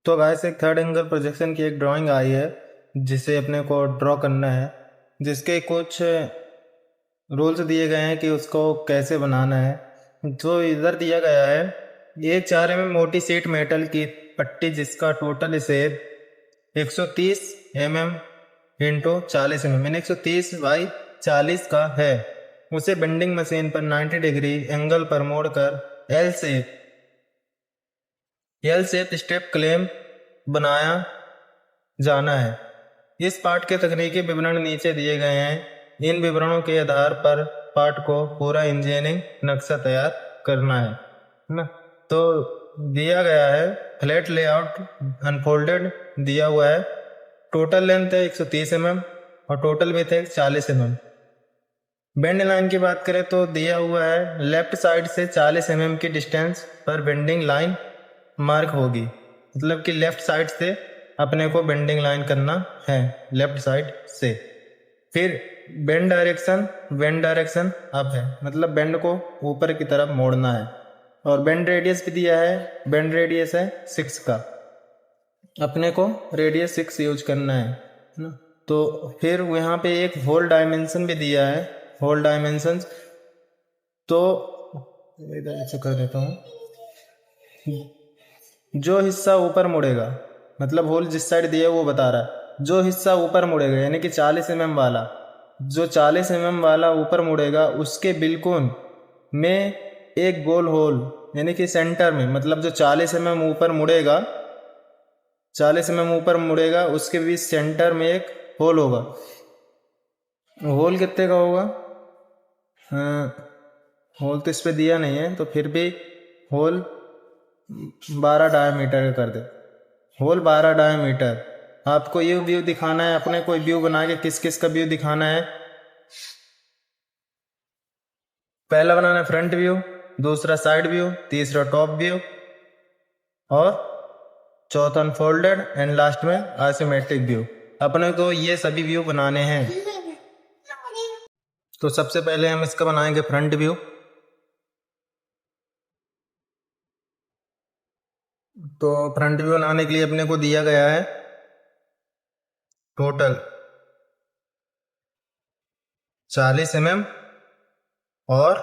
तो गाइस एक third angle projection की एक ड्राइंग आई है जिसे अपने को ड्रॉ करना है, जिसके कुछ रूल्स दिए गए हैं कि उसको कैसे बनाना है। जो इधर दिया गया है, ये 4 mm मोटी शीट मेटल की पट्टी जिसका total shape 130 mm into 40 mm यानी 130 बाई 40 का है। उसे बेंडिंग मशीन पर 90 डिग्री एंगल पर मोड़कर एल शेप स्टेप क्लेम बनाया जाना है। इस पाठ के तकनीकी विवरण नीचे दिए गए हैं। इन विवरणों के आधार पर पाठ को पूरा इंजीनियरिंग नक्शा तैयार करना है ना। तो दिया गया है फ्लैट लेआउट अनफोल्डेड दिया हुआ है। टोटल लेंथ है 130 mm और टोटल विड्थ है 40 mm। बेंड लाइन की बात करें तो दिया हुआ है लेफ्ट साइड से 40 mm की डिस्टेंस पर बेंडिंग लाइन मार्क होगी, मतलब कि लेफ्ट साइड से अपने को बेंडिंग लाइन करना है लेफ्ट साइड से। फिर बेंड डायरेक्शन अप है, मतलब बेंड को ऊपर की तरफ मोड़ना है। और बेंड रेडियस भी दिया है, बेंड रेडियस है 6 का, अपने को रेडियस 6 यूज करना है ना। तो फिर यहाँ पे एक होल डायमेंशन भी दिया है, होल डायमेंशन। तो इधर ऐसे कर देता हूँ, जो हिस्सा ऊपर मुड़ेगा, मतलब होल जिस साइड दिया है वो बता रहा है, जो हिस्सा ऊपर मुड़ेगा यानी कि 40 mm वाला, जो 40 mm वाला ऊपर मुड़ेगा उसके बिल्कुल में एक गोल होल यानी कि सेंटर में, मतलब जो 40 mm ऊपर मुड़ेगा, 40 mm ऊपर मुड़ेगा उसके बीच सेंटर में एक होल होगा। होल कितने का होगा? होल तो इस पे दिया नहीं है, तो फिर भी होल 12 डायमीटर का कर दे। Whole 12 diameter. आपको ये व्यू दिखाना है, अपने कोई व्यू बना के किस किस का व्यू दिखाना है। पहला बनाना है फ्रंट व्यू, दूसरा साइड व्यू, तीसरा टॉप व्यू और चौथा अनफोल्डेड एंड लास्ट में आइसोमेट्रिक व्यू। अपने को ये सभी व्यू बनाने हैं। तो सबसे पहले हम इसका बनाएंगे फ्रंट व्यू। तो फ्रंट व्यू बनाने के लिए अपने को दिया गया है टोटल 40 mm और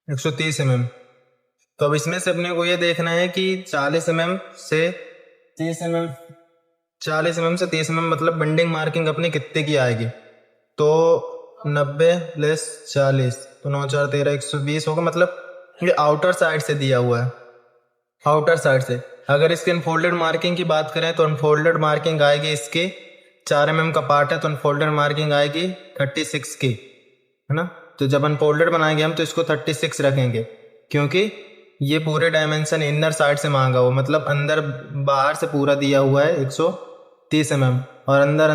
130 mm। तो अब इसमें से अपने को ये देखना है कि 40 mm से 30 mm, 40 mm से 30 mm मतलब बेंडिंग मार्किंग अपनी कितने की आएगी। तो 90 लेस 40 तो 9 4 13 120 होगा, मतलब ये आउटर साइड से दिया हुआ है, आउटर साइड से। अगर इसके अनफोल्डेड मार्किंग की बात करें तो अनफोल्डेड मार्किंग आएगी, इसके 4 mm का पार्ट है तो अनफोल्डेड मार्किंग आएगी 36 की, है ना। तो जब अनफोल्डेड बनाएंगे हम तो इसको 36 रखेंगे, क्योंकि ये पूरे डायमेंशन इनर साइड से मांगा हुआ, मतलब अंदर बाहर से पूरा दिया हुआ है 130 mm और अंदर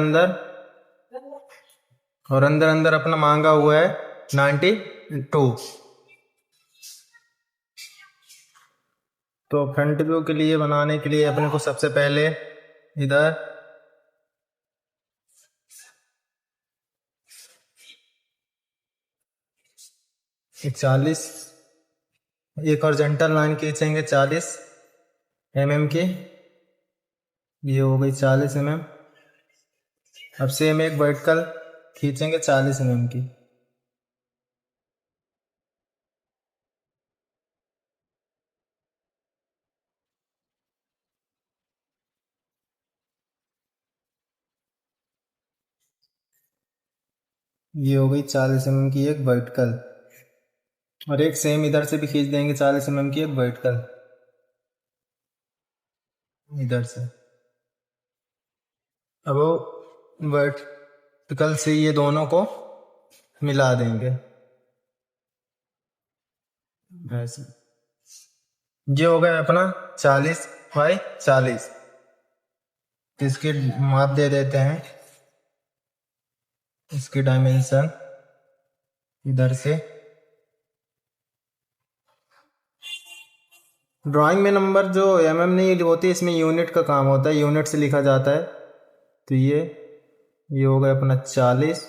अंदर अपना मांगा हुआ है 92। तो फ्रंट व्यू के लिए बनाने के लिए अपने को सबसे पहले इधर एक 40 एक हॉरिजॉन्टल लाइन खींचेंगे 40 mm की, ये हो गई 40 mm। अब सेम एक वर्टिकल खींचेंगे 40 mm की, ये हो गई 40 mm की एक वर्टिकल। और एक सेम इधर से भी खींच देंगे 40 mm की एक वर्टिकल इधर से। अब वो वर्टिकल से ये दोनों को मिला देंगे ऐसे। ये हो गया अपना 40 बाई 40। इसकी माप दे देते हैं, इसकी डायमेंशन इधर से। ड्राइंग में नंबर जो mm नहीं होती, इसमें यूनिट का काम होता है, यूनिट से लिखा जाता है। तो ये हो गया अपना 40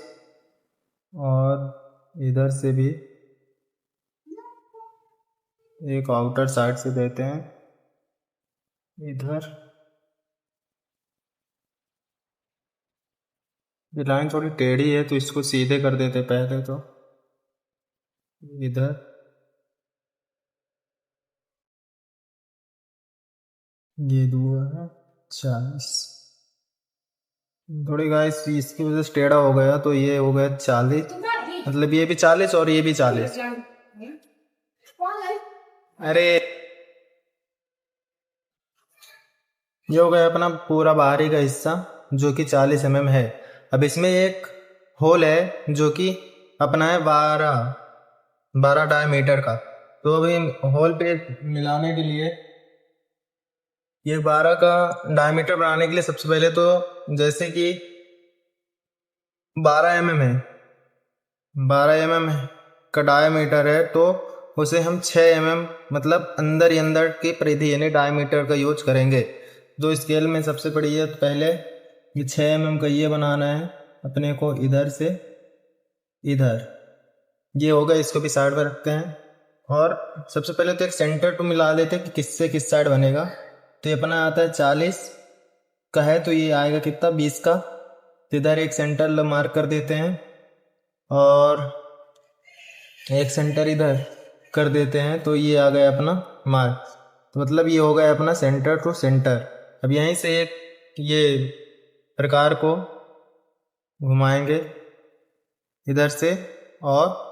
और इधर से भी एक आउटर साइड से देते हैं इधर ये लाइन थोड़ी टेढ़ी है तो इसको सीधे कर देते पहले तो। इधर ये हुआ है 40। थोड़ी गाइस इसकी वजह से टेढ़ा हो गया तो ये हो गया 40, मतलब ये भी 40 और ये भी 40। अरे ये हो गया अपना पूरा बाहरी का हिस्सा जो कि 40 है। अब इसमें एक होल है जो कि अपना है 12 डायमीटर का। तो अभी होल पे मिलाने के लिए ये 12 का डायमीटर बनाने के लिए सबसे पहले तो जैसे कि 12 है, 12 का डायमीटर है तो उसे हम 6 मतलब अंदर ही अंदर की परिधि यानी डायमीटर का यूज करेंगे। तो स्केल में सबसे बड़ी है तो पहले ये 6 का ये बनाना है अपने को इधर से इधर। ये होगा, इसको भी साइड पर रखते हैं। और सबसे पहले तो एक सेंटर टू मिला देते हैं कि किससे किस साइड बनेगा। तो ये अपना आता है 40 का है तो ये आएगा कितना 20 का। तो इधर एक सेंटर मार्क कर देते हैं और एक सेंटर इधर कर देते हैं तो ये आ गया अपना मार्क। तो मतलब ये हो गया अपना सेंटर टू सेंटर। अब यहीं से एक ये प्रकार को घुमाएंगे इधर से और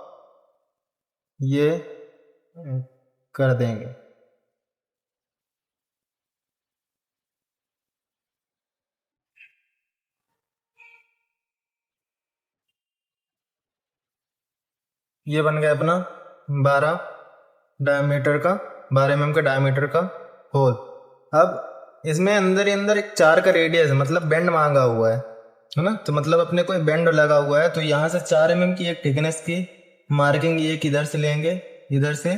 ये कर देंगे। ये बन गया अपना 12 डायमीटर का 12 का डायमीटर का होल। अब इसमें अंदर ही अंदर एक 4 का रेडियस है, मतलब बेंड मांगा हुआ है ना। तो मतलब अपने को बेंड लगा हुआ है तो यहाँ से 4 की एक थिकनेस की मार्किंग एक इधर से लेंगे इधर से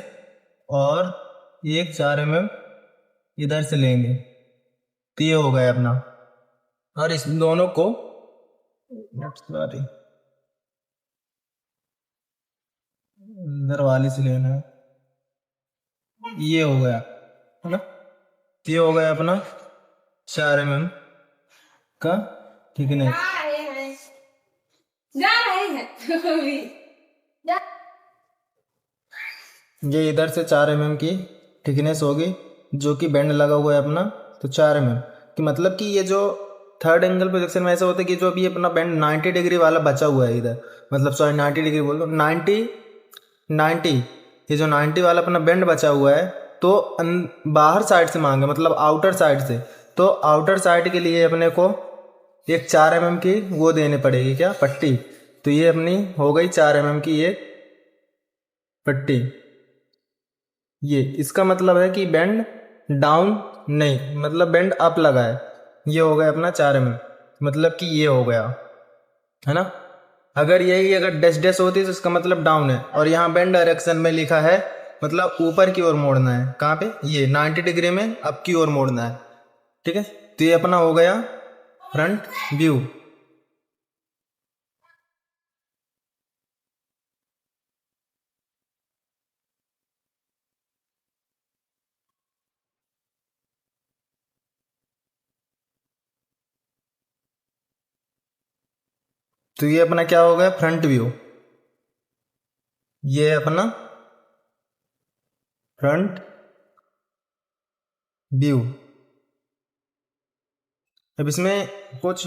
और एक 4 इधर से लेंगे। तो ये हो गया अपना। और इस दोनों को सॉरी इधर वाले से लेना है। ये हो गया है ना। ये हो गया अपना 4 का थिकनेस। जा रहे हैं ये इधर से 4 की थिकनेस होगी जो कि बेंड लगा हुआ है अपना। तो 4 कि मतलब कि ये जो थर्ड एंगल प्रोजेक्शन में ऐसा होता है कि जो अभी अपना बेंड 90 डिग्री वाला बचा हुआ है इधर, मतलब सॉरी 90 डिग्री बोल दो 90 ये जो 90 वाला अपना बेंड बचा हुआ है तो बाहर साइड से मांगे, मतलब आउटर साइड से। तो आउटर साइड के लिए अपने को एक 4 की वो देने पड़ेगी क्या पट्टी। तो ये अपनी हो गई 4 की ये पट्टी। ये इसका मतलब है कि बेंड डाउन नहीं, मतलब बेंड अप लगा है। ये हो गया अपना 4 मतलब कि ये हो गया है ना। अगर यही अगर डैश डैश होती तो इसका मतलब डाउन है। और यहाँ बेंड डायरेक्शन में लिखा है मतलब ऊपर की ओर मोड़ना है। कहाँ पे ये 90 डिग्री में अप की ओर मोड़ना है। ठीक है, तो ये अपना हो गया फ्रंट व्यू। तो ये अपना क्या हो गया फ्रंट व्यू। ये अपना फ्रंट व्यू। अब इसमें कुछ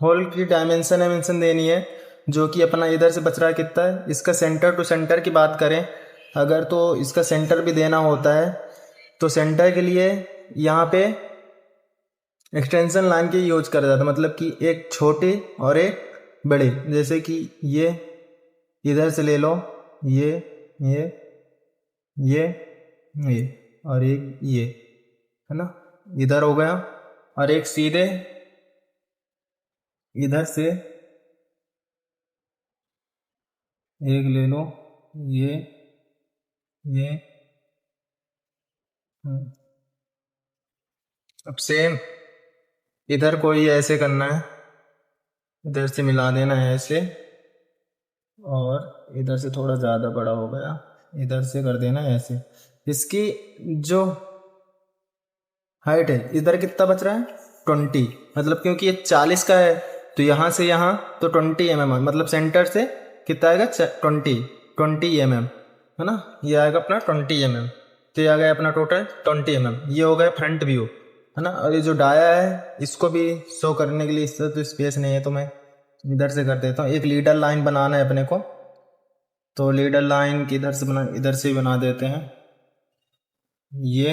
होल की डायमेंशन देनी है जो कि अपना इधर से बच रहा है कितना है। इसका सेंटर टू सेंटर की बात करें अगर तो इसका सेंटर भी देना होता है तो सेंटर के लिए यहाँ पे एक्सटेंशन लाइन की यूज करा जाता है, मतलब कि एक छोटी और एक बड़ी। जैसे कि ये इधर से ले लो ये ये ये ये और एक ये है ना, इधर हो गया। और एक सीधे इधर से एक ले लो ये ये अब सेम इधर को ही ऐसे करना है, इधर से मिला देना है ऐसे। और इधर से थोड़ा ज़्यादा बड़ा हो गया, इधर से कर देना है ऐसे। इसकी जो हाइट है, इधर कितना बच रहा है 20, मतलब क्योंकि ये 40 का है तो यहाँ से यहाँ तो 20 mm, मतलब सेंटर से कितना आएगा 20 mm, है ना। ये आएगा अपना 20 mm, तो ये आ गया अपना टोटल 20 mm। ये हो गया फ्रंट व्यू, है ना। और ये जो डाया है इसको भी शो करने के लिए इससे तो स्पेस नहीं है, तो मैं इधर से कर देता हूँ। एक लीडर लाइन बनाना है अपने को, तो लीडर लाइन किधर से बना, इधर से ही बना देते हैं। ये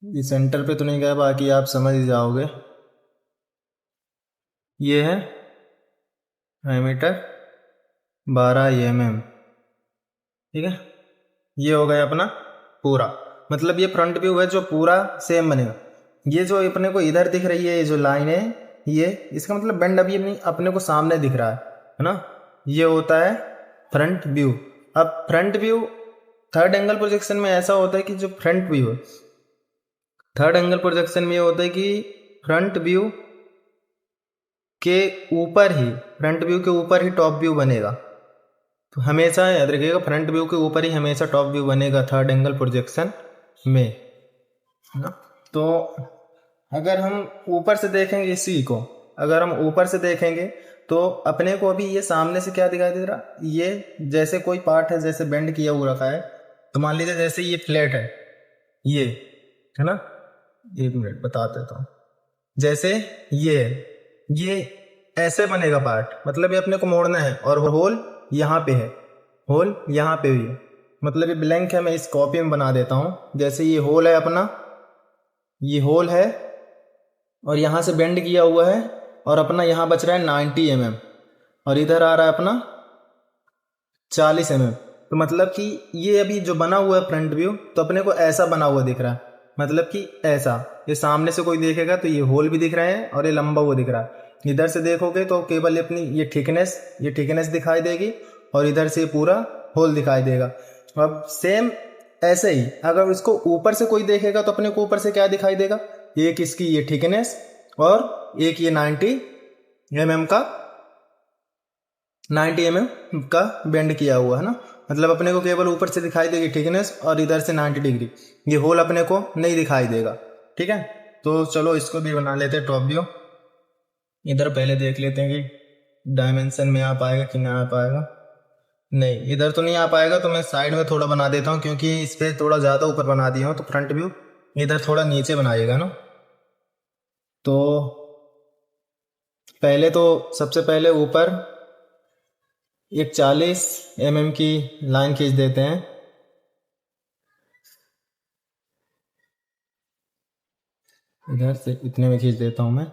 ये सेंटर पे तो नहीं गया, बाकी आप समझ ही जाओगे। ये है डायमीटर 12 mm, ठीक है। ये हो गया अपना पूरा, मतलब ये फ्रंट व्यू है जो पूरा सेम बनेगा। ये जो अपने को इधर दिख रही है ये जो लाइन है, ये इसका मतलब बेंड अभी अपने को सामने दिख रहा है ना। ये होता है फ्रंट व्यू। अब front view third angle projection में ऐसा होता है कि जो फ्रंट व्यू है, थर्ड एंगल प्रोजेक्शन में ये होता है कि फ्रंट व्यू के ऊपर ही, फ्रंट व्यू के ऊपर ही टॉप व्यू बनेगा। तो हमेशा याद रखिएगा फ्रंट व्यू के ऊपर ही हमेशा टॉप व्यू बनेगा थर्ड एंगल प्रोजेक्शन में, है ना। तो अगर हम ऊपर से देखेंगे इसी को, अगर हम ऊपर से देखेंगे तो अपने को अभी ये सामने से क्या दिखाई दे रहा, ये जैसे कोई पार्ट है जैसे बेंड किया हुआ रखा है, तो मान लीजिए जैसे ये फ्लैट है, ये है ना, 1 मिनट बता देता हूँ। जैसे ये है, ये ऐसे बनेगा पार्ट, मतलब ये अपने को मोड़ना है, और होल यहाँ पे है, होल यहाँ पे भी है, मतलब ये ब्लैंक है। मैं इस कॉपी में बना देता हूँ। जैसे ये होल है अपना, ये होल है और यहाँ से बेंड किया हुआ है, और अपना यहाँ बच रहा है 90 mm, और इधर आ रहा है अपना 40 mm। तो मतलब कि ये अभी जो बना हुआ है फ्रंट व्यू, तो अपने को ऐसा बना हुआ दिख रहा है, मतलब कि ऐसा। ये सामने से कोई देखेगा तो ये होल भी दिख रहे हैं और ये लंबा हुआ दिख रहा है। इधर से देखोगे तो केवल अपनी ये थिकनेस दिखाई देगी, और इधर से पूरा होल दिखाई देगा। अब सेम ऐसे ही अगर इसको ऊपर से कोई देखेगा तो अपने को ऊपर से क्या दिखाई देगा, एक इसकी ये थिकनेस और एक ये 90 mm का बेंड किया हुआ है ना। मतलब अपने को केवल ऊपर से दिखाई देगी थिकनेस और इधर से 90 डिग्री, ये होल अपने को नहीं दिखाई देगा, ठीक है। तो चलो इसको भी बना लेते हैं टॉप व्यू। इधर पहले देख लेते हैं कि डायमेंशन में आ पाएगा कि ना आ पाएगा। नहीं, इधर तो नहीं आ पाएगा, तो मैं साइड में थोड़ा बना देता हूँ, क्योंकि इस पर थोड़ा ज़्यादा ऊपर बना दिया हूँ, तो फ्रंट व्यू इधर थोड़ा नीचे बनाइएगा ना। तो पहले तो सबसे पहले ऊपर एक 40 mm की लाइन खींच देते हैं। इधर से इतने में खींच देता हूँ मैं।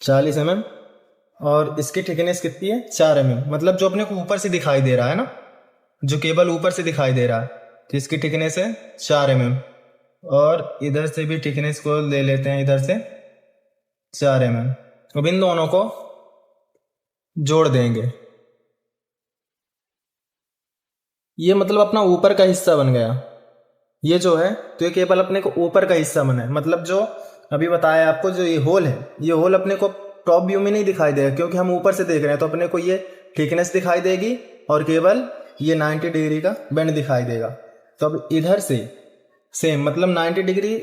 चालीस mm, और इसकी थिकनेस कितनी है 4 mm, मतलब जो अपने को ऊपर से दिखाई दे रहा है ना, जो केबल ऊपर से दिखाई दे रहा है, तो इसकी थिकनेस है 4 mm। और इधर से भी थिकनेस को ले लेते हैं, इधर से 4 mm। अब इन दोनों को जोड़ देंगे। ये मतलब अपना ऊपर का हिस्सा बन गया, ये जो है तो ये केवल अपने को ऊपर का हिस्सा बना है। मतलब जो अभी बताया आपको, जो ये होल है, ये होल अपने को टॉप व्यू में नहीं दिखाई देगा, क्योंकि हम ऊपर से देख रहे हैं, तो अपने को ये थिकनेस दिखाई देगी और केवल ये 90 डिग्री का बेंड दिखाई देगा। तो अब इधर से सेम, मतलब 90 डिग्री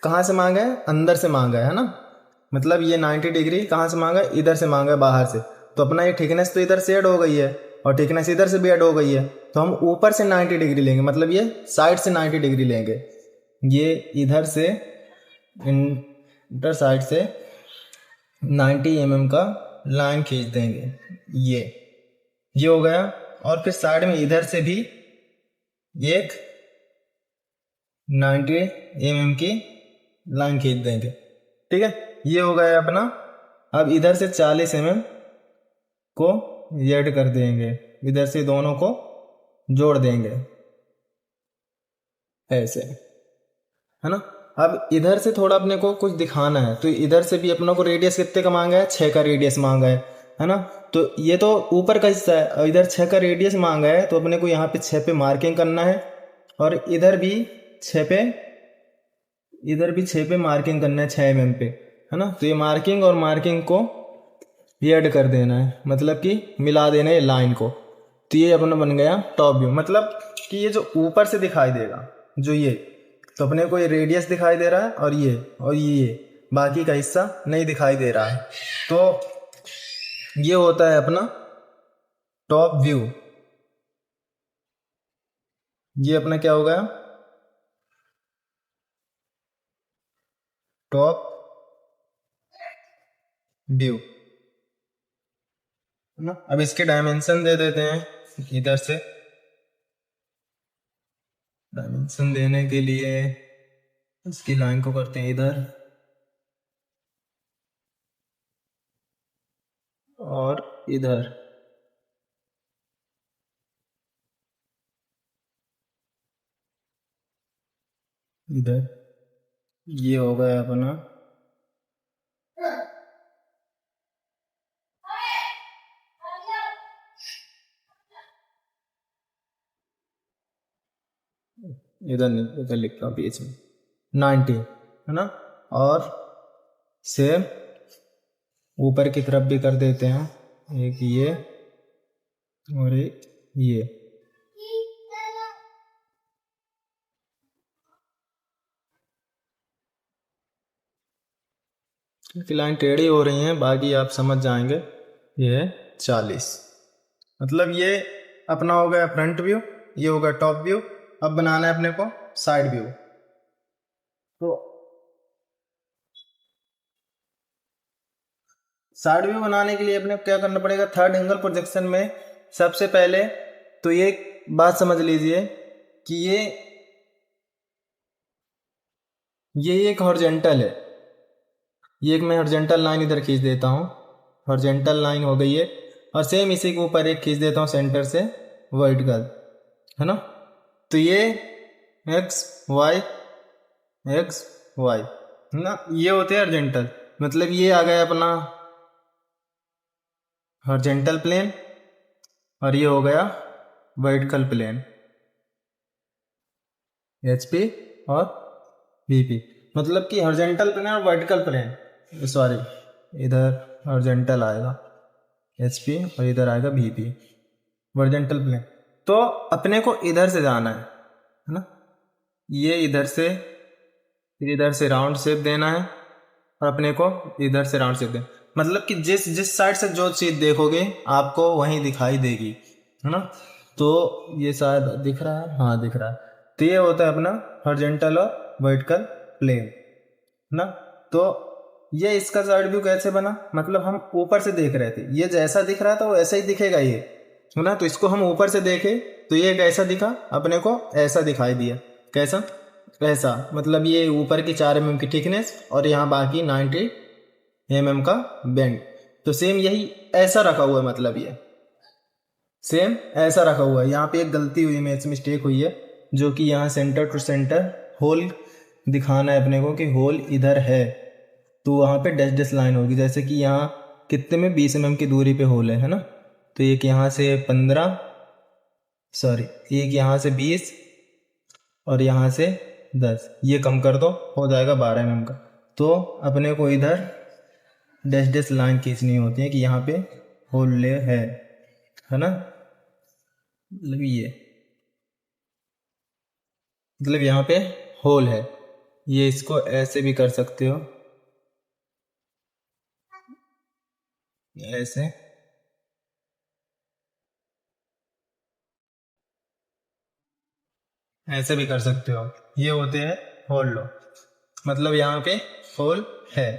कहाँ से मांगा है, अंदर से मांगा है ना। मतलब ये 90 डिग्री कहाँ से मांगा है, इधर से मांगा है, बाहर से। तो अपना ये थिकनेस तो इधर से ऐड हो गई है और थिकनेस इधर से भी ऐड हो गई है, तो हम ऊपर से 90 डिग्री लेंगे, मतलब ये साइड से 90 डिग्री लेंगे। ये इधर से इंटर साइड से 90 mm का लाइन खींच देंगे, ये हो गया। और फिर साइड में इधर से भी एक 90 mm की लाइन खींच देंगे, ठीक है। ये हो गया अपना। अब इधर से 40 mm को ऐड कर देंगे, इधर से दोनों को जोड़ देंगे ऐसे, है ना। अब इधर से थोड़ा अपने को कुछ दिखाना है, तो इधर से भी अपने को रेडियस कितने का मांगा है, 6 का रेडियस मांगा है ना। तो ये तो ऊपर का हिस्सा है, और इधर 6 का रेडियस मांगा है, तो अपने को यहाँ पे 6 पे मार्किंग करना है, और इधर भी 6 पे इधर भी 6 पे मार्किंग करना है, 6 mm पे, है ना। तो ये मार्किंग और मार्किंग को ये ऐड कर देना है, मतलब कि मिला देना है लाइन को। तो ये अपना बन गया टॉप व्यू, मतलब कि ये जो ऊपर से दिखाई देगा जो ये, तो अपने को ये रेडियस दिखाई दे रहा है और ये बाकी का हिस्सा नहीं दिखाई दे रहा है। तो ये होता है अपना टॉप व्यू। ये अपना क्या हो गया, टॉप व्यू, है ना। अब इसके डायमेंशन दे देते हैं। इधर से डायमेंशन देने के लिए इसकी लाइन को करते हैं इधर और इधर। इधर ये हो गया अपना इधर नहीं, इधर लिखता हूँ बीच में 90, है ना। और सेम ऊपर की तरफ भी कर देते हैं, एक ये और एक ये। क्योंकि लाइन टेढ़ी हो रही है, बाकी आप समझ जाएंगे। ये है 40, मतलब ये अपना हो गया फ्रंट व्यू, ये हो गया टॉप व्यू। अब बनाना है अपने को साइड व्यू। तो साइड व्यू बनाने के लिए अपने को क्या करना पड़ेगा, थर्ड एंगल प्रोजेक्शन में सबसे पहले तो ये बात समझ लीजिए कि ये एक हॉरिजॉन्टल है। ये एक मैं हॉरिजॉन्टल लाइन इधर खींच देता हूँ, हॉरिजॉन्टल लाइन हो गई है। और सेम इसी के ऊपर एक खींच देता हूँ सेंटर से वर्टिकल, है ना। तो ये एक्स वाई है ना, ये होते हैं हॉरिजॉन्टल। मतलब ये आ गया अपना हॉरिजॉन्टल प्लेन और ये हो गया वर्टिकल प्लेन, एच पी और वी पी। मतलब कि हॉरिजॉन्टल प्लेन और वर्टिकल प्लेन, सॉरी इधर हॉरिजॉन्टल आएगा एच पी और इधर आएगा वी पी, वर्टिकल प्लेन। तो अपने को इधर से जाना है ना, ये इधर से, फिर इधर से राउंड शेप देना है और अपने को इधर से राउंड शेप देना। मतलब कि जिस साइड से जो चीज़ देखोगे आपको वहीं दिखाई देगी, है ना। तो ये शायद दिख रहा है, हाँ दिख रहा है। तो ये होता है अपना हॉरिजॉन्टल और वर्टिकल प्लेन ना। तो ये इसका साइड व्यू कैसे बना, मतलब हम ऊपर से देख रहे थे, ये जैसा दिख रहा था वो ऐसा ही दिखेगा ये, है ना। तो इसको हम ऊपर से देखे तो ये कैसा दिखा, अपने को ऐसा दिखाई दिया। कैसा, ऐसा, मतलब ये ऊपर की 4 mm की थिकनेस और यहाँ बाकी 90 mm का बेंड। तो सेम यही ऐसा रखा हुआ है, मतलब ये सेम ऐसा रखा हुआ है। यहाँ पे एक गलती हुई, मैच मिस्टेक हुई है, जो कि यहाँ सेंटर टू सेंटर होल दिखाना है अपने को कि होल इधर है। तो वहाँ पे डैश डैश लाइन होगी, जैसे कि यहाँ कितने में 20 mm की दूरी पे होल है ना। तो एक यहाँ से 15, सॉरी एक यहाँ से 20 और यहाँ से 10, ये कम कर दो, हो जाएगा 12 mm का। तो अपने को इधर डैश डैश लाइन खींचनी होती है कि यहाँ पे होल ले है ना। मतलब ये, मतलब यहाँ पे होल है। ये इसको ऐसे भी कर सकते हो, ऐसे, ऐसे भी कर सकते हो। ये होते हैं होल लो, मतलब यहाँ पे होल है।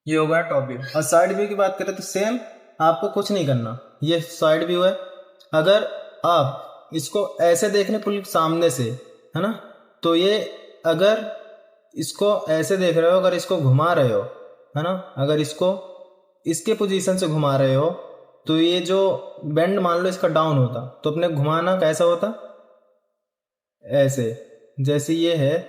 ये हो गया टॉप व्यू। और साइड व्यू की बात करें तो सेम, आपको कुछ नहीं करना, ये साइड व्यू है। अगर आप इसको ऐसे देख रहे पुल सामने से, है ना, तो ये अगर इसको ऐसे देख रहे हो, अगर इसको घुमा रहे हो, है ना, अगर इसको इसके पोजीशन से घुमा रहे हो, तो ये जो बेंड मान लो इसका डाउन होता, तो अपने घुमाना कैसा होता, ऐसे। जैसे ये है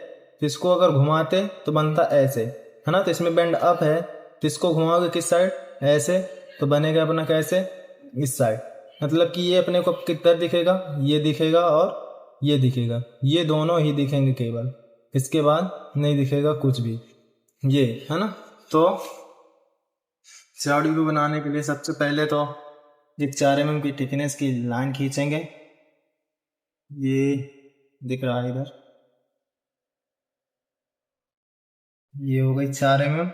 तो इसको अगर घुमाते तो बनता ऐसे, है ना। तो इसमें बेंड अप है, तो इसको घुमाओगे किस साइड, ऐसे, तो बनेगा अपना कैसे, इस साइड। मतलब कि ये अपने को किधर दिखेगा, ये दिखेगा और ये दिखेगा, ये दोनों ही दिखेंगे केवल, इसके बाद नहीं दिखेगा कुछ भी, ये है ना। तो 4D व्यू बनाने के लिए सबसे पहले तो एक 4 mm की थिकनेस की लाइन खींचेंगे। ये दिख रहा है इधर, ये हो गई 4 mm।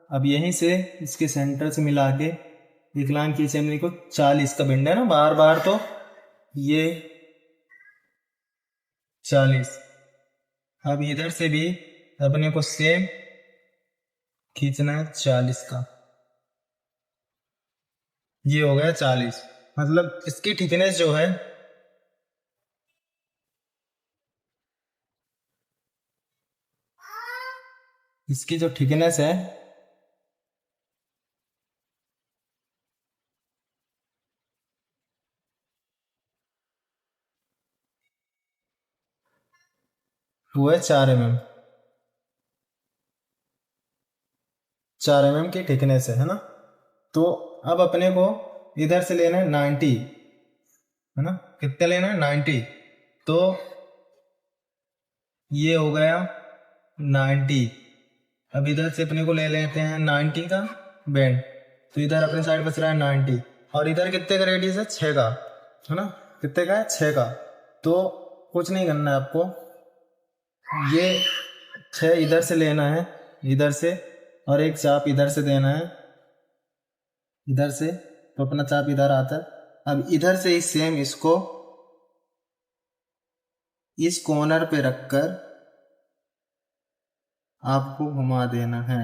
अब यहीं से इसके सेंटर से मिला के एक लाइन खींचे हमने को 40 का बेंड है ना, बार बार तो ये 40। अब इधर से भी अपने को सेम खींचना है 40 का, ये हो गया 40। मतलब इसकी थिकनेस जो है इसकी जो थिकनेस है वो है 4 mm, 4 mm की थिकनेस है ना। तो अब अपने को इधर से लेना है 90, है ना। कितना लेना है 90, तो ये हो गया 90। अब इधर से अपने को ले लेते हैं 90 का बैंड, तो इधर अपने साइड बच रहा है 90, और इधर कितने का रेडियस है 6 का, है ना। कितने का है 6 का। तो कुछ नहीं करना है आपको, ये 6 इधर से लेना है, इधर से, और एक चाप इधर से देना है, इधर से, तो अपना चाप इधर आता है। अब इधर से ही सेम इसको इस कॉर्नर पे रखकर आपको घुमा देना है।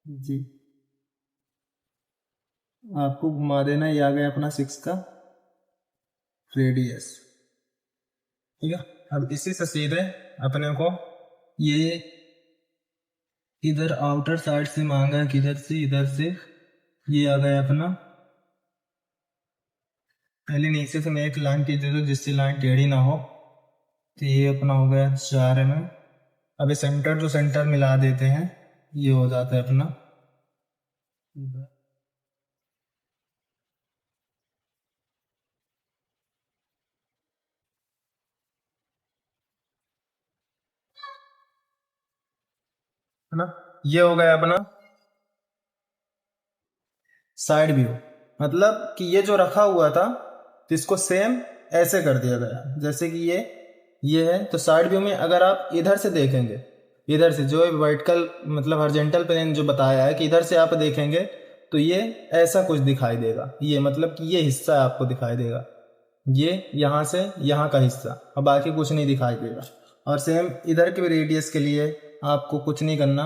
जी, आपको घुमा देना है। ये आ गया अपना 6 का रेडियस, ठीक है। अब इसी से सीधे अपने को ये इधर आउटर साइड से मांगा है, किधर से, इधर से, ये आ गया अपना। पहले नीचे से मैं एक लाइन खींच देता हूँ जिससे लाइन टेढ़ी ना हो, तो ये अपना हो गया 4 mm। अब सेंटर टू सेंटर मिला देते हैं, ये हो जाता है अपना है ना। ये हो गया अपना साइड व्यू। मतलब कि ये जो रखा हुआ था तो इसको सेम ऐसे कर दिया गया, जैसे कि ये है। तो साइड व्यू में अगर आप इधर से देखेंगे, इधर से जो वर्टिकल मतलब हॉरिजॉन्टल प्लेन जो बताया है कि इधर से आप देखेंगे तो ये ऐसा कुछ दिखाई देगा। ये मतलब कि ये हिस्सा आपको दिखाई देगा, ये यहाँ से यहाँ का हिस्सा, और बाकी कुछ नहीं दिखाई देगा। और सेम इधर के भी रेडियस के लिए आपको कुछ नहीं करना,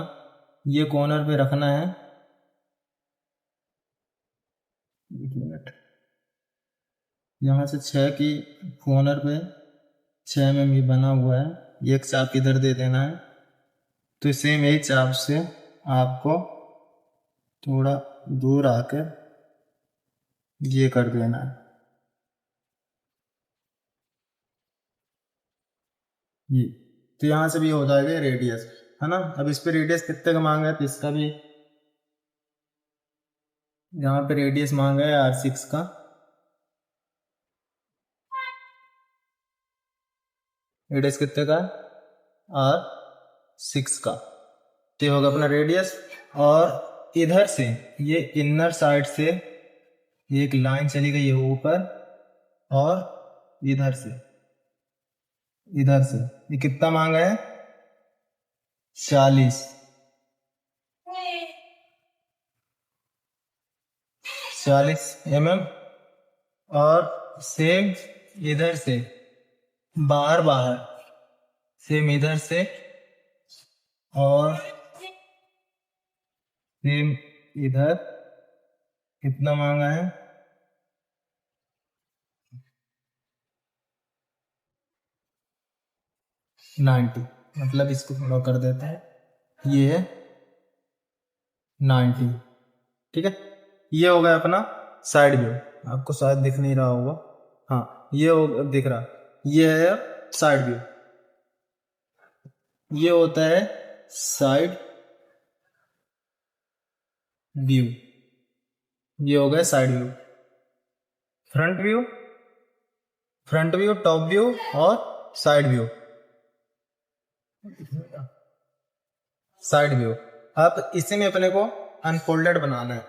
ये कॉर्नर पे रखना है। एक मिनट, यहाँ से 6 की कॉर्नर पे 6 में ये बना हुआ है, ये एक चाप इधर दे देना है। तो सेम यही चाप से आपको थोड़ा दूर आकर ये कर देना है, ये। तो यहाँ से भी हो जाएगा रेडियस, है ना। अब इस पे रेडियस कितने का मांगा है, तो इसका भी यहाँ पे रेडियस मांगा है R6 का। रेडियस कितने का, R6 का। तो ये होगा अपना रेडियस। और इधर से ये इनर साइड से एक लाइन चली गई है ऊपर, और इधर से ये कितना मांगा है 40 mm। और सेम इधर से बाहर बाहर, सेम इधर से, और सेम इधर कितना मांगा है 90। मतलब इसको थोड़ा कर देते हैं, ये है 90, ठीक है। ये हो गया अपना साइड व्यू। आपको शायद दिख नहीं रहा होगा, हाँ ये हो दिख रहा, ये है साइड व्यू। ये होता है साइड व्यू, ये हो गया side view. Front view, top view और साइड व्यू। Side view. अब इसी में अपने को अनफोल्डेड बनाना है।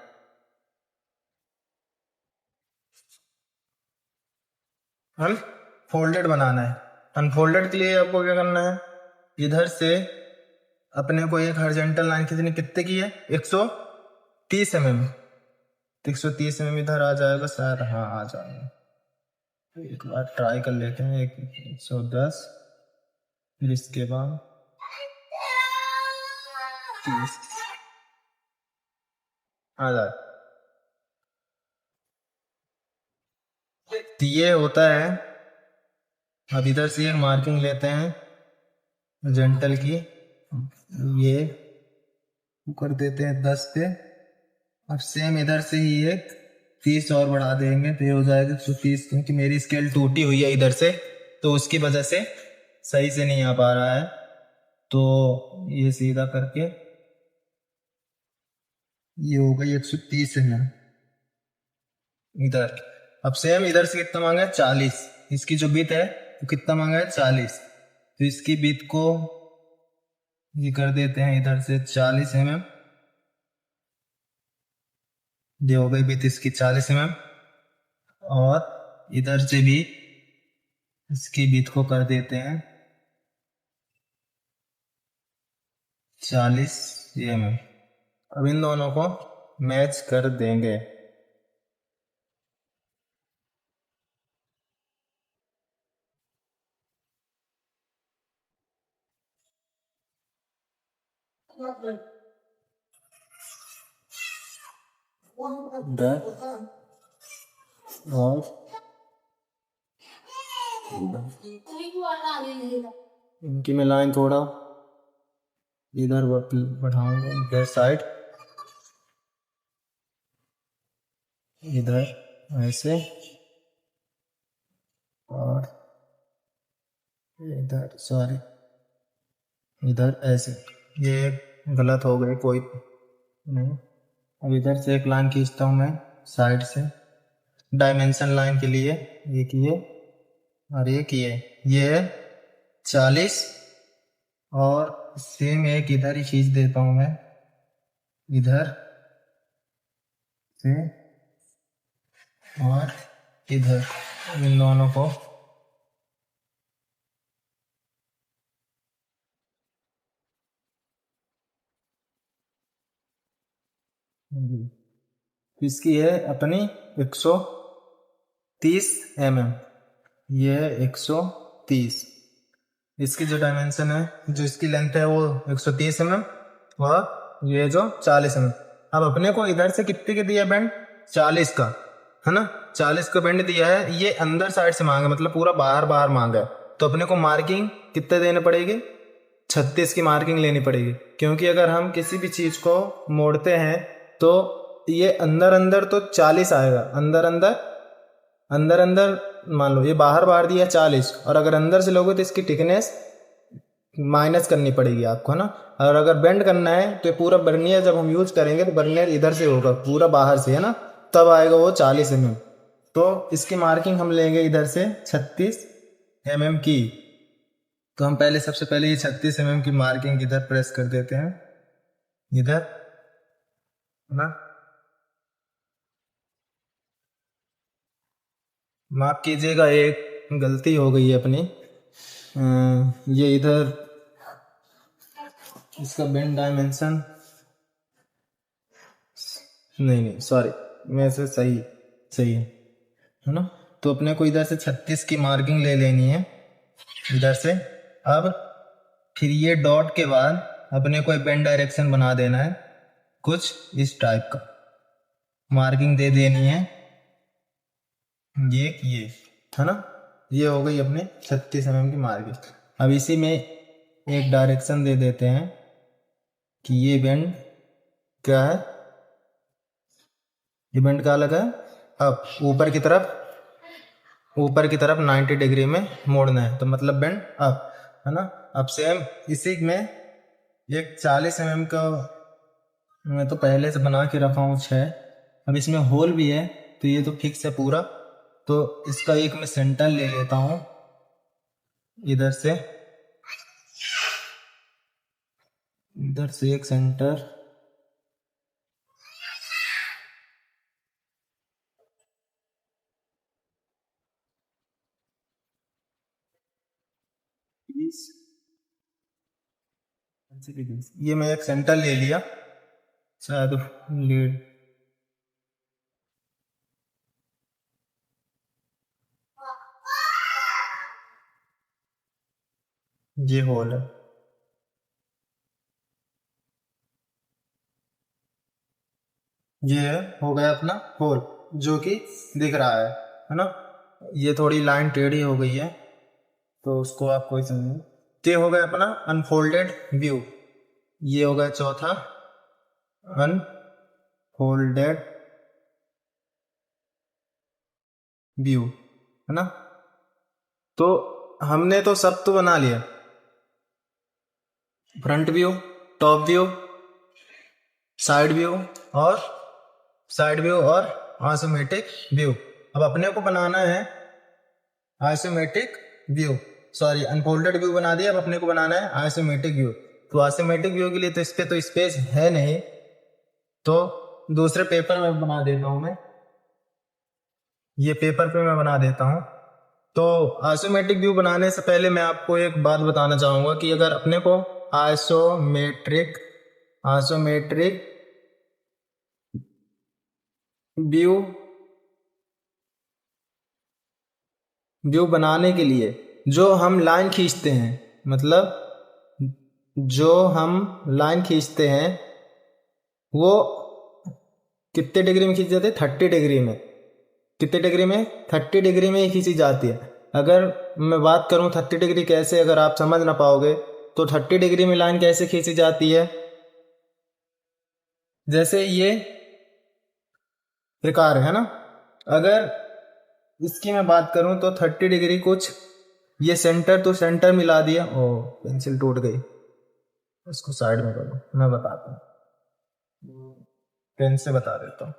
अनफोल्डेड बनाना है। अनफोल्डेड के लिए आपको क्या करना है, इधर से अपने को एक हॉरिजॉन्टल लाइन खींचनी, कितने की है, 130 mm। 130 mm इधर आ जाएगा शायद, हाँ आ जाएगा। एक बार ट्राई कर लेते हैं। 110, फिर इसके बाद 30 आ जाए। तो ये होता है। अब इधर से एक मार्किंग लेते हैं जेंटल की, ये कर देते हैं 10 पे। अब सेम इधर से ही एक 30 और बढ़ा देंगे तो ये हो जाएगा 130। क्योंकि मेरी स्केल टूटी हुई है इधर से, तो उसकी वजह से सही से नहीं आ पा रहा है। तो ये सीधा करके ये हो गई 130 mm इधर। अब सेम इधर से कितना मांगा है, 40। इसकी जो बिट है तो कितना मांगा है, 40। तो इसकी बिट को ये कर देते हैं इधर से 40 mm। ये हो गई बिट इसकी 40 mm। और इधर से भी इसकी बिट को कर देते हैं 40 mm। अब इन दोनों को मैच कर देंगे। और इनकी मैं लाइन थोड़ा इधर बढ़ाऊंगा, इधर साइड, इधर ऐसे, और इधर सॉरी इधर ऐसे। ये गलत हो गई, कोई नहीं। अब इधर से एक लाइन खींचता हूँ मैं साइड से, डायमेंशन लाइन के लिए। एक ये और एक ये 40। और सेम एक इधर ही खींच देता हूँ मैं, इधर से और इधर, इन दोनों को इसकी है अपनी 130 mm। ये है 130। इसकी जो डायमेंशन है, जो इसकी लेंथ है वो 130 mm और ये जो 40 mm। अब अपने को इधर से कितने के दिया बैंड, 40 का है ना, 40 का बैंड दिया है। ये अंदर साइड से मांगा, मतलब पूरा बाहर बाहर मांगा है। तो अपने को मार्किंग कितने देने पड़ेगी, 36 की मार्किंग लेनी पड़ेगी। क्योंकि अगर हम किसी भी चीज को मोड़ते हैं तो ये अंदर अंदर तो 40 आएगा, अंदर अंदर अंदर अंदर मान लो ये बाहर बाहर दिया 40, और अगर अंदर से लोगे तो इसकी थिकनेस माइनस करनी पड़ेगी आपको, है ना। और अगर बेंड करना है तो पूरा बर्नियर जब हम यूज करेंगे तो बर्नियर इधर से होगा, पूरा बाहर से, है ना, तब आएगा वो 40 mm। तो इसकी मार्किंग हम लेंगे इधर से 36 mm की। तो हम पहले सबसे पहले ये 36 mm की मार्किंग इधर प्रेस कर देते हैं, इधर, है ना। माफ कीजिएगा, एक गलती हो गई है अपनी। ये इधर इसका बेंड डायमेंशन नहीं सॉरी, मैं से सही सही है ना। तो अपने को इधर से 36 की मार्किंग ले लेनी है इधर से। अब फिर ये डॉट के बाद अपने को एक बेंड डायरेक्शन बना देना है, कुछ इस टाइप का मार्किंग दे देनी है, ये है ना। ये हो गई अपने 36 mm की मार्किंग। अब इसी में एक डायरेक्शन दे देते हैं कि ये बेंड क्या है, ये बेंड क्या लगा है, अब ऊपर की तरफ 90 डिग्री में मोड़ना है, तो मतलब बेंड अप। है ना। अब सेम इसी में एक 40 mm का मैं तो पहले से बना के रखा हूँ 6। अब इसमें होल भी है तो ये तो फिक्स है पूरा। तो इसका एक मैं सेंटर ले लेता हूँ इधर से एक सेंटर, ये मैं एक सेंटर ले लिया शायद लीड। ये होल है, ये हो गया अपना होल जो कि दिख रहा है ना। ये थोड़ी लाइन टेढ़ी हो गई है तो उसको आप कोई समझे। तो ये हो गया अपना अनफोल्डेड व्यू। ये हो गया चौथा अनफोल्डेड व्यू, है ना। तो हमने तो सब तो बना लिया, front view, top view, side view और आइसोमेट्रिक व्यू। अब अपने को बनाना है isometric view, sorry unfolded view बना दिया। अब अपने को बनाना है आइसोमेट्रिक व्यू। तो आइसोमेट्रिक व्यू के लिए तो इस पे तो स्पेस है नहीं, तो दूसरे पेपर में बना देता हूं मैं। ये पेपर पे मैं बना देता हूं। तो आइसोमेट्रिक व्यू बनाने से पहले मैं आपको एक बात बताना चाहूंगा कि अगर अपने को आइसोमेट्रिक व्यू बनाने के लिए जो हम लाइन खींचते हैं, मतलब जो हम लाइन खींचते हैं वो कितने डिग्री में खींची जाती है? 30 डिग्री में। कितने डिग्री में? 30 डिग्री में ही खींची जाती है। अगर मैं बात करूं 30 डिग्री कैसे, अगर आप समझ ना पाओगे तो 30 डिग्री में लाइन कैसे खींची जाती है, जैसे ये प्रकार है ना। अगर इसकी मैं बात करूं तो 30 डिग्री कुछ ये सेंटर तो सेंटर मिला दिया। ओ पेंसिल टूट गई, इसको साइड में करो, मैं बताता हूँ, पेन से बता देता हूँ।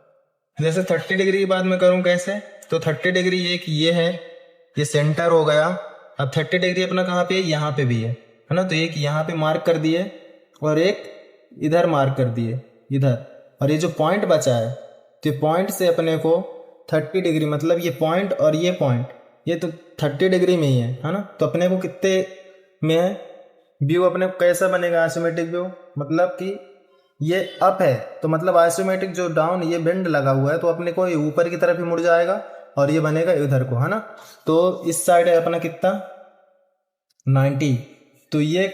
जैसे 30 डिग्री की बात मैं करूँ कैसे, तो 30 डिग्री एक ये है, ये सेंटर हो गया। अब 30 डिग्री अपना कहाँ पे है? यहाँ पे भी है ना। तो एक यहाँ पे मार्क कर दिए और एक इधर मार्क कर दिए इधर, और ये जो पॉइंट बचा है तो पॉइंट से अपने को 30 डिग्री, मतलब ये पॉइंट और ये पॉइंट ये तो 30 डिग्री में ही है ना। तो अपने को कितने में है व्यू, अपने को कैसा बनेगा आइसोमेट्रिक व्यू, मतलब कि ये अप है तो मतलब आइसोमेट्रिक जो डाउन ये बेंड लगा हुआ है तो अपने को ये ऊपर की तरफ ही मुड़ जाएगा और ये बनेगा इधर को, है ना। तो इस साइड है अपना कितना 90। तो ये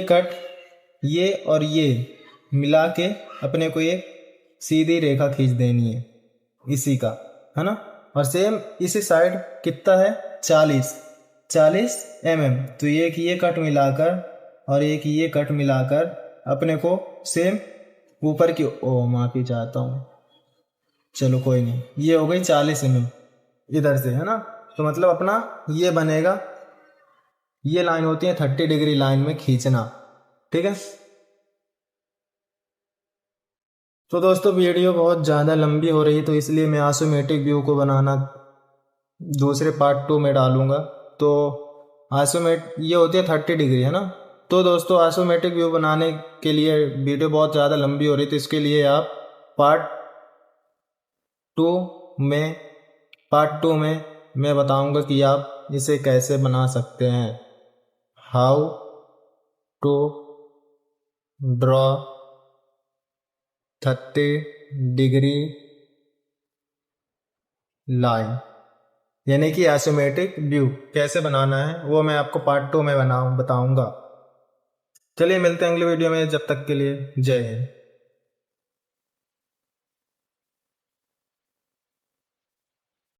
कट ये और ये मिला के अपने को एक सीधी रेखा खींच देनी है इसी का, है ना। और सेम इसी साइड कितना है 40 mm। तो एक ये कट मिलाकर और एक ये कट मिलाकर अपने को सेम ऊपर की, ओ माफी चाहता हूँ, चलो कोई नहीं, ये हो गई 40 mm इधर से, है ना। तो मतलब अपना ये बनेगा, ये लाइन होती है 30 डिग्री लाइन में खींचना, ठीक है। तो दोस्तों वीडियो बहुत ज़्यादा लंबी हो रही तो इसलिए मैं आइसोमेट्रिक व्यू को बनाना दूसरे पार्ट 2 में डालूंगा। तो ये होती है 30 डिग्री, है ना। तो दोस्तों आइसोमेट्रिक व्यू बनाने के लिए वीडियो बहुत ज़्यादा लंबी हो रही तो इसके लिए आप पार्ट 2 में मैं बताऊंगा कि आप इसे कैसे बना सकते हैं, how to draw 30 degree line, यानी कि आइसोमेट्रिक व्यू कैसे बनाना है वो मैं आपको पार्ट 2 में बताऊंगा। चलिए मिलते हैं अगले वीडियो में, जब तक के लिए जय हिंद।